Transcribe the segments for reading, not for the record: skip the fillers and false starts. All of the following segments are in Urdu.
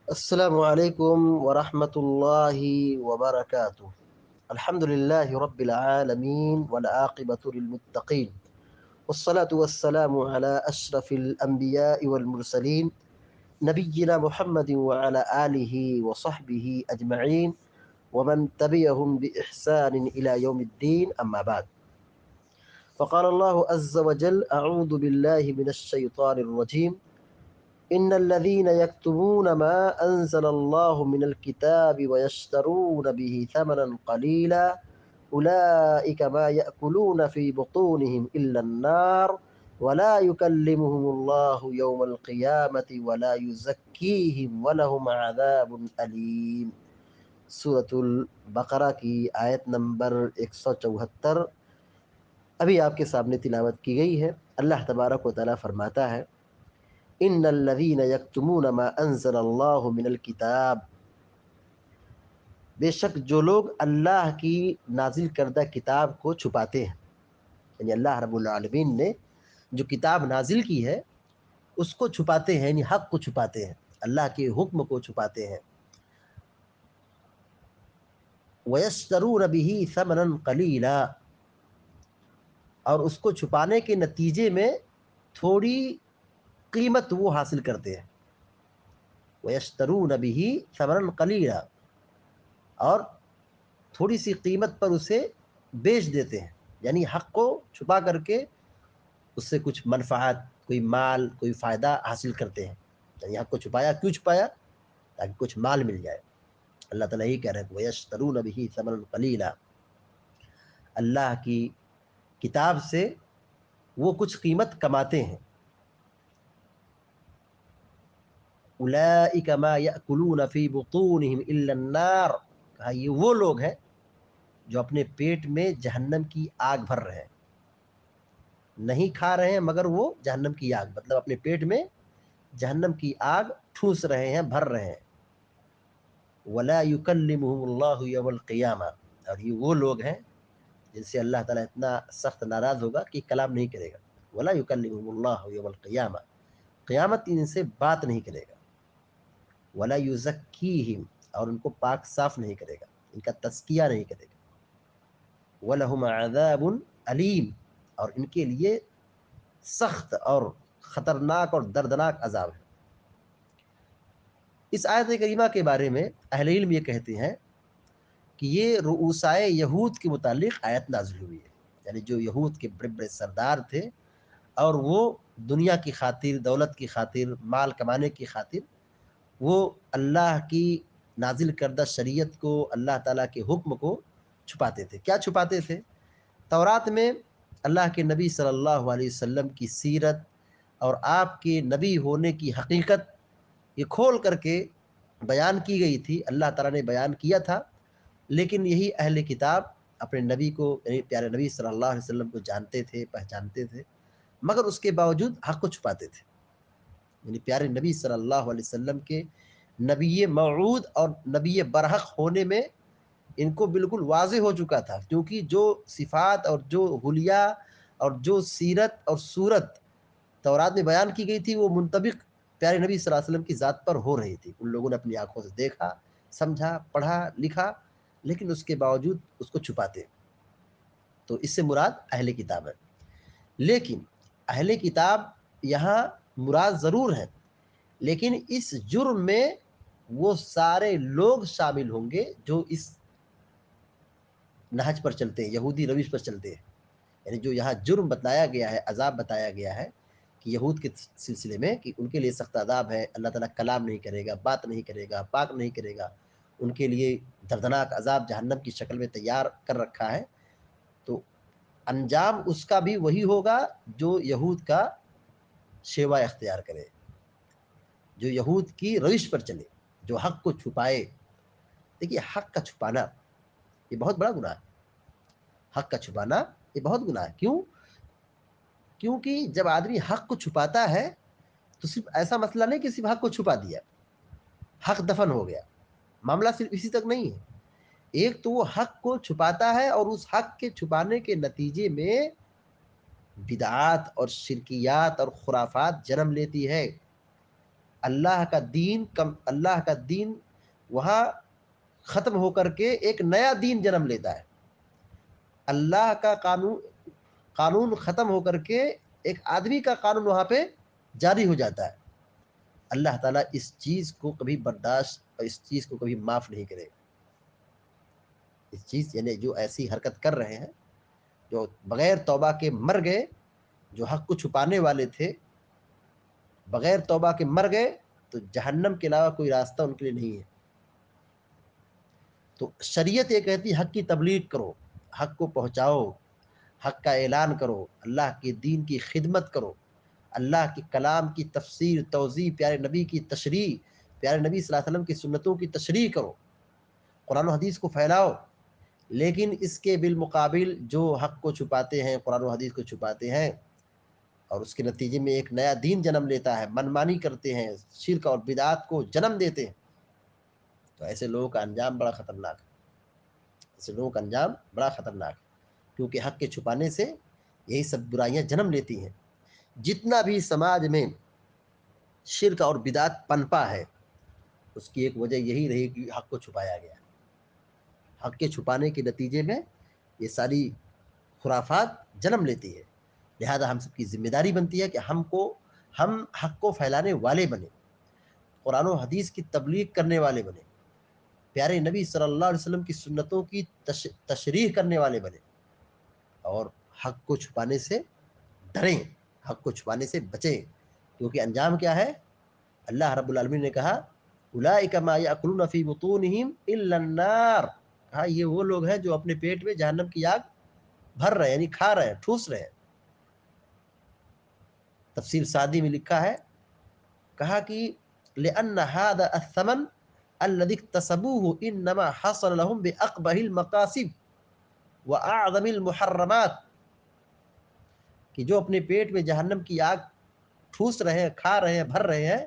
السلام عليكم ورحمة الله وبركاته. الحمد لله رب العالمين والعاقبة للمتقين، والصلاة والسلام على أشرف الأنبياء والمرسلين نبينا محمد وعلى آله وصحبه أجمعين ومن تبعهم بإحسان إلى يوم الدين، أما بعد. فقال الله عز وجل: أعوذ بالله من الشيطان الرجيم. إن الذين يكتمون ما أنزل الله من الكتاب ويشترون به ثمنا قليلا أولئك ما يأكلون في بطونهم إلا النار ولا يكلمهم الله يوم القيامة ولا يزكيهم ولهم عذاب أليم. سورة البقرہ کی آیت نمبر 174 ابھی آپ کے سامنے تلاوت کی گئی ہے۔ اللہ تبارک و تعالیٰ فرماتا ہے: ان الذین یکتمون ما انزل اللہ من الکتاب، بے شک جو لوگ اللہ کی نازل کردہ کتاب کو چھپاتے ہیں، یعنی اللہ رب العالمین نے جو کتاب نازل کی ہے اس کو چھپاتے ہیں، یعنی حق کو چھپاتے ہیں، اللہ کے حکم کو چھپاتے ہیں۔ وَيَشْتَرُونَ بِهِ ثَمَنًا قَلِيلًا، اور اس کو چھپانے کے نتیجے میں تھوڑی قیمت وہ حاصل کرتے ہیں۔ وَيَشْتَرُونَ بِهِ ثَمَنًا قَلِيلًا، اور تھوڑی سی قیمت پر اسے بیچ دیتے ہیں، یعنی حق کو چھپا کر کے اس سے کچھ منفعت، کوئی مال، کوئی فائدہ حاصل کرتے ہیں۔ یعنی حق کو چھپایا، کیوں چھپایا؟ تاکہ کچھ مال مل جائے۔ اللہ تعالیٰ یہی کہہ رہے ہیں وَيَشْتَرُونَ بِهِ ثَمَنًا قَلِيلًا، اللہ کی کتاب سے وہ کچھ قیمت کماتے ہیں۔ أُولَئِكَ مَا يَأْكُلُونَ فِي بُطُونِهِمْ إِلَّا النَّارِ، کہا یہ وہ لوگ ہیں جو اپنے پیٹ میں جہنم کی آگ بھر رہے ہیں، نہیں کھا رہے ہیں مگر وہ جہنم کی آگ، مطلب اپنے پیٹ میں جہنم کی آگ ٹھوس رہے ہیں، بھر رہے ہیں۔ وَلَا يُكَلِّمُهُمُ اللَّهُ يَوْمَ الْقِيَامَةِ، اور یہ وہ لوگ ہیں جن سے اللہ تعالیٰ اتنا سخت ناراض ہوگا کہ کلام نہیں کرے گا۔ وَلَا يُكَلِّمُهُمُ اللَّهُ يَوْمَ الْقِيَامَةِ، قیامت ان سے بات نہیں کرے گا۔ وَلَا يُزَكِّيهِمْ، اور ان کو پاک صاف نہیں کرے گا، ان کا تزکیہ نہیں کرے گا۔ وَلَهُمْ عَذَابٌ أَلِيمٌ، اور ان کے لیے سخت اور خطرناک اور دردناک عذاب ہے۔ اس آیت کریمہ کے بارے میں اہل علم یہ کہتے ہیں کہ یہ رؤسائے یہود کے متعلق آیت نازل ہوئی ہے، یعنی جو یہود کے بڑے بڑے سردار تھے اور وہ دنیا کی خاطر، دولت کی خاطر، مال کمانے کی خاطر وہ اللہ کی نازل کردہ شریعت کو، اللہ تعالیٰ کے حکم کو چھپاتے تھے۔ کیا چھپاتے تھے؟ تورات میں اللہ کے نبی صلی اللہ علیہ وسلم کی سیرت اور آپ کے نبی ہونے کی حقیقت یہ کھول کر کے بیان کی گئی تھی، اللہ تعالیٰ نے بیان کیا تھا، لیکن یہی اہل کتاب اپنے نبی کو، یعنی پیارے نبی صلی اللہ علیہ وسلم کو جانتے تھے، پہچانتے تھے، مگر اس کے باوجود حق کو چھپاتے تھے۔ یعنی پیارے نبی صلی اللہ علیہ وسلم کے نبی موعود اور نبی برحق ہونے میں ان کو بالکل واضح ہو چکا تھا، کیونکہ جو صفات اور جو حلیہ اور جو سیرت اور صورت تورات میں بیان کی گئی تھی وہ منطبق پیارے نبی صلی اللہ علیہ وسلم کی ذات پر ہو رہی تھی۔ ان لوگوں نے اپنی آنکھوں سے دیکھا، سمجھا، پڑھا، لکھا، لیکن اس کے باوجود اس کو چھپاتے۔ تو اس سے مراد اہل کتاب ہے، لیکن اہل کتاب یہاں مراد ضرور ہے، لیکن اس جرم میں وہ سارے لوگ شامل ہوں گے جو اس نہج پر چلتے ہیں، یہودی روش پر چلتے ہیں۔ یعنی جو یہاں جرم بتایا گیا ہے، عذاب بتایا گیا ہے کہ یہود کے سلسلے میں کہ ان کے لیے سخت عذاب ہے، اللہ تعالیٰ کلام نہیں کرے گا، بات نہیں کرے گا، پاک نہیں کرے گا، ان کے لیے دردناک عذاب جہنم کی شکل میں تیار کر رکھا ہے۔ تو انجام اس کا بھی وہی ہوگا جو یہود کا شیوا اختیار کرے، جو یہود کی روش پر چلے، جو حق کو چھپائے۔ دیکھیے حق کا چھپانا یہ بہت بڑا گناہ ہے، حق کا چھپانا یہ بہت گناہ ہے۔ کیوں؟ کیونکہ جب آدمی حق کو چھپاتا ہے تو صرف ایسا مسئلہ نہیں کہ صرف حق کو چھپا دیا، حق دفن ہو گیا، معاملہ صرف اسی تک نہیں ہے۔ ایک تو وہ حق کو چھپاتا ہے اور اس حق کے چھپانے کے نتیجے میں بدعات اور شرکیات اور خرافات جنم لیتی ہے۔ اللہ کا دین وہاں ختم ہو کر کے ایک نیا دین جنم لیتا ہے. اللہ کا قانون ختم ہو کر کے ایک آدمی کا قانون وہاں پہ جاری ہو جاتا ہے. اللہ تعالیٰ اس چیز کو کبھی برداشت اور اس چیز کو کبھی معاف نہیں کرے. اس چیز یعنی جو ایسی حرکت کر رہے ہیں، جو بغیر توبہ کے مر گئے، جو حق کو چھپانے والے تھے، بغیر توبہ کے مر گئے، تو جہنم کے علاوہ کوئی راستہ ان کے لیے نہیں ہے. تو شریعت یہ کہتی ہے حق کی تبلیغ کرو، حق کو پہنچاؤ، حق کا اعلان کرو، اللہ کے دین کی خدمت کرو، اللہ کے کلام کی تفسیر، توضیح، پیارے نبی کی تشریح، پیارے نبی صلی اللہ علیہ وسلم کی سنتوں کی تشریح کرو، قرآن و حدیث کو پھیلاؤ. لیکن اس کے بالمقابل جو حق کو چھپاتے ہیں، قرآن و حدیث کو چھپاتے ہیں، اور اس کے نتیجے میں ایک نیا دین جنم لیتا ہے، منمانی کرتے ہیں، شرک اور بدعات کو جنم دیتے ہیں، تو ایسے لوگوں کا انجام بڑا خطرناک ہے. ایسے لوگوں کا انجام بڑا خطرناک ہے، کیونکہ حق کے چھپانے سے یہی سب برائیاں جنم لیتی ہیں. جتنا بھی سماج میں شرک اور بدعت پنپا ہے، اس کی ایک وجہ یہی رہی کہ حق کو چھپایا گیا. حق کے چھپانے کے نتیجے میں یہ ساری خرافات جنم لیتی ہے. لہذا ہم سب کی ذمہ داری بنتی ہے کہ ہم حق کو پھیلانے والے بنے، قرآن و حدیث کی تبلیغ کرنے والے بنے، پیارے نبی صلی اللہ علیہ وسلم کی سنتوں کی تشریح کرنے والے بنے، اور حق کو چھپانے سے ڈریں، حق کو چھپانے سے بچیں. کیونکہ انجام کیا ہے؟ اللہ رب العالمین نے کہا اولئک ما یاکلون فی بطونہم الا النار. کہا یہ وہ لوگ ہیں جو اپنے پیٹ میں جہنم کی آگ بھر رہے ہیں، یعنی کھا رہے ہیں، ٹھوس رہے ہیں. تفسیر سعدی میں لکھا ہے، کہا کہ لأن هذا الثمن الذي اكتسبوه انما حصل لهم باقبح المقاصد واعظم المحرمات. کہ جو اپنے پیٹ میں جہنم کی آگ ٹھوس رہے ہیں، کھا رہے ہیں، بھر رہے ہیں،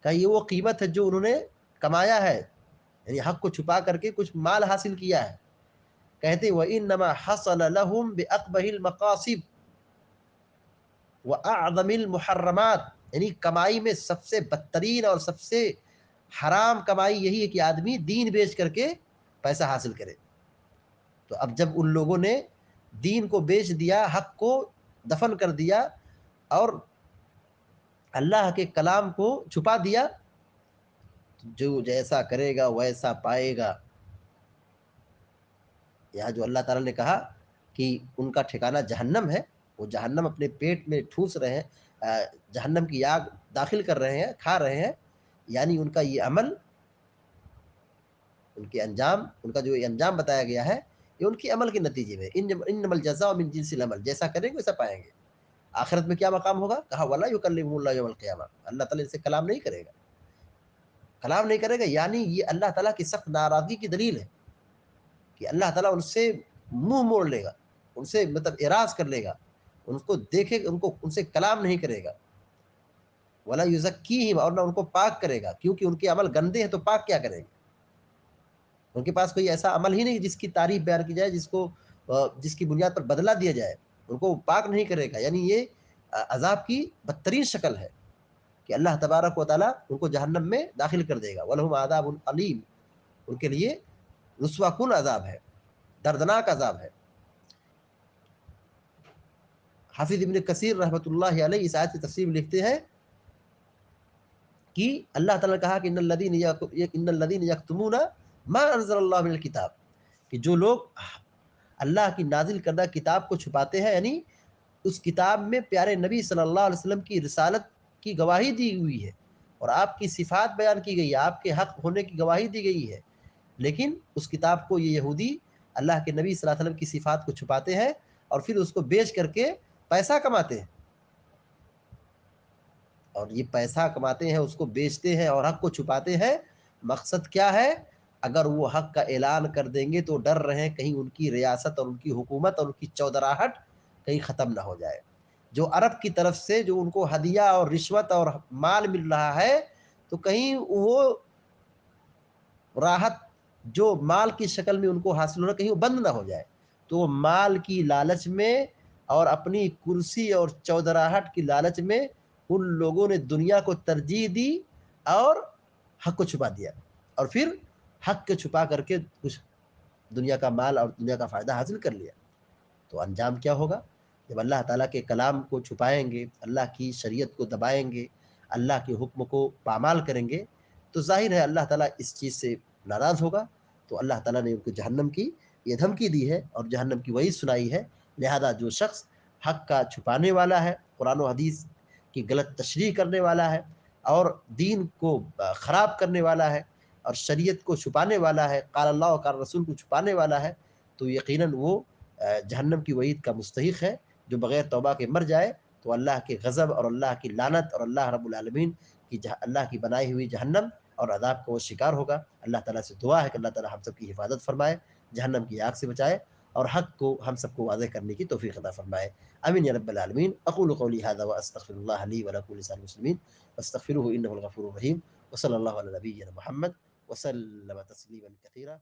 کہ یہ وہ قیمت ہے جو انہوں نے کمایا ہے، یعنی حق کو چھپا کر کے کچھ مال حاصل کیا ہے. کہتے وَإِنَّمَا حَصَلَ لَهُمْ بِأَقْبَحِ الْمَقَاصِدِ وَأَعْظَمِ الْمُحَرَّمَاتِ. یعنی کمائی میں سب سے بدترین اور سب سے حرام کمائی یہی ہے کہ آدمی دین بیچ کر کے پیسہ حاصل کرے. تو اب جب ان لوگوں نے دین کو بیچ دیا، حق کو دفن کر دیا اور اللہ کے کلام کو چھپا دیا، جو جیسا کرے گا ویسا پائے گا. یہاں جو اللہ تعالیٰ نے کہا کہ ان کا ٹھکانہ جہنم ہے، وہ جہنم اپنے پیٹ میں ٹھوس رہے ہیں، جہنم کی آگ داخل کر رہے ہیں، کھا رہے ہیں. یعنی ان کا یہ عمل، ان کے انجام، ان کا جو یہ انجام بتایا گیا ہے، یہ ان کے عمل کے نتیجے میں انما الجزاء من جنس العمل، جیسا کریں گے ویسا پائیں گے. آخرت میں کیا مقام ہوگا؟ کہا ولا یکلمہ اللہ یوم القیامہ. اللہ تعالیٰ سے کلام نہیں کرے گا، کلام نہیں کرے گا. یعنی یہ اللہ تعالیٰ کی سخت ناراضگی کی دلیل ہے کہ اللہ تعالیٰ ان سے منہ موڑ لے گا، ان سے مطلب اعراض کر لے گا، ان کو دیکھے گا، ان سے کلام نہیں کرے گا. ولا یزکیہم، اور نہ ان کو پاک کرے گا، کیونکہ ان کے عمل گندے ہیں تو پاک کیا کریں گے؟ ان کے پاس کوئی ایسا عمل ہی نہیں جس کی تعریف بیان کی جائے، جس کی بنیاد پر بدلہ دیا جائے. ان کو پاک نہیں کرے گا. یعنی یہ عذاب کی بدترین شکل ہے کہ اللہ تبارک و تعالیٰ ان کو جہنم میں داخل کر دے گا. وَلَهُمْ عَذَابٌ عَلِيمٌ. ان کے لیے رسوا کن عذاب ہے، دردناک عذاب ہے. حافظ ابن کثیر رحمۃ اللہ علیہ اس آیت کی تفسیر میں لکھتے ہیں کہ اللہ تعالیٰ نے کہا کہ ان الذین یکتمون ما انزل اللہ من الکتاب، کہ جو لوگ اللہ کی نازل کردہ کتاب کو چھپاتے ہیں، یعنی اس کتاب میں پیارے نبی صلی اللہ علیہ وسلم کی رسالت کی گواہی دی ہوئی ہے اور آپ کی صفات بیان کی گئی ہے، آپ کے حق ہونے کی گواہی دی گئی ہے. لیکن اس کتاب کو یہ یہودی اللہ کے نبی صلی اللہ علیہ وسلم کی صفات کو چھپاتے ہیں اور پھر اس کو بیچ کر کے پیسہ کماتے ہیں. اور یہ پیسہ کماتے ہیں، اس کو بیچتے ہیں اور حق کو چھپاتے ہیں. مقصد کیا ہے؟ اگر وہ حق کا اعلان کر دیں گے تو ڈر رہے ہیں کہیں ان کی ریاست اور ان کی حکومت اور ان کی چودراہٹ کہیں ختم نہ ہو جائے. جو عرب کی طرف سے جو ان کو ہدیہ اور رشوت اور مال مل رہا ہے، تو کہیں وہ راحت جو مال کی شکل میں ان کو حاصل ہو رہا، کہیں وہ بند نہ ہو جائے. تو وہ مال کی لالچ میں اور اپنی کرسی اور چودراہٹ کی لالچ میں ان لوگوں نے دنیا کو ترجیح دی اور حق کو چھپا دیا، اور پھر حق کے چھپا کر کے کچھ دنیا کا مال اور دنیا کا فائدہ حاصل کر لیا، تو انجام کیا ہوگا؟ جب اللہ تعالیٰ کے کلام کو چھپائیں گے، اللہ کی شریعت کو دبائیں گے، اللہ کے حکم کو پامال کریں گے، تو ظاہر ہے اللہ تعالیٰ اس چیز سے ناراض ہوگا، تو اللہ تعالیٰ نے ان کو جہنم کی یہ دھمکی دی ہے اور جہنم کی وعید سنائی ہے۔ لہذا جو شخص حق کا چھپانے والا ہے، قرآن و حدیث کی غلط تشریح کرنے والا ہے، اور دین کو خراب کرنے والا ہے، اور شریعت کو چھپانے والا ہے، قال اللہ و قال رسول کو چھپانے والا ہے، تو یقیناً وہ جہنم کی وعید کا مستحق ہے۔ جو بغیر توبہ کے مر جائے تو اللہ کے غضب اور اللہ کی لعنت اور اللہ رب العالمین کی اللہ کی بنائی ہوئی جہنم اور عذاب کو وہ شکار ہوگا۔ اللہ تعالیٰ سے دعا ہے کہ اللہ تعالیٰ ہم سب کی حفاظت فرمائے، جہنم کی آگ سے بچائے، اور حق کو ہم سب کو واضح کرنے کی توفیق عطا فرمائے۔ امین یا رب العالمین۔ اقول قولی هذا واستغفر الله لي ولكم ولسائر المسلمين فاستغفروه انه الغفور الرحيم، وصلى الله على نبينا محمد وسلم تسليما كثيرا۔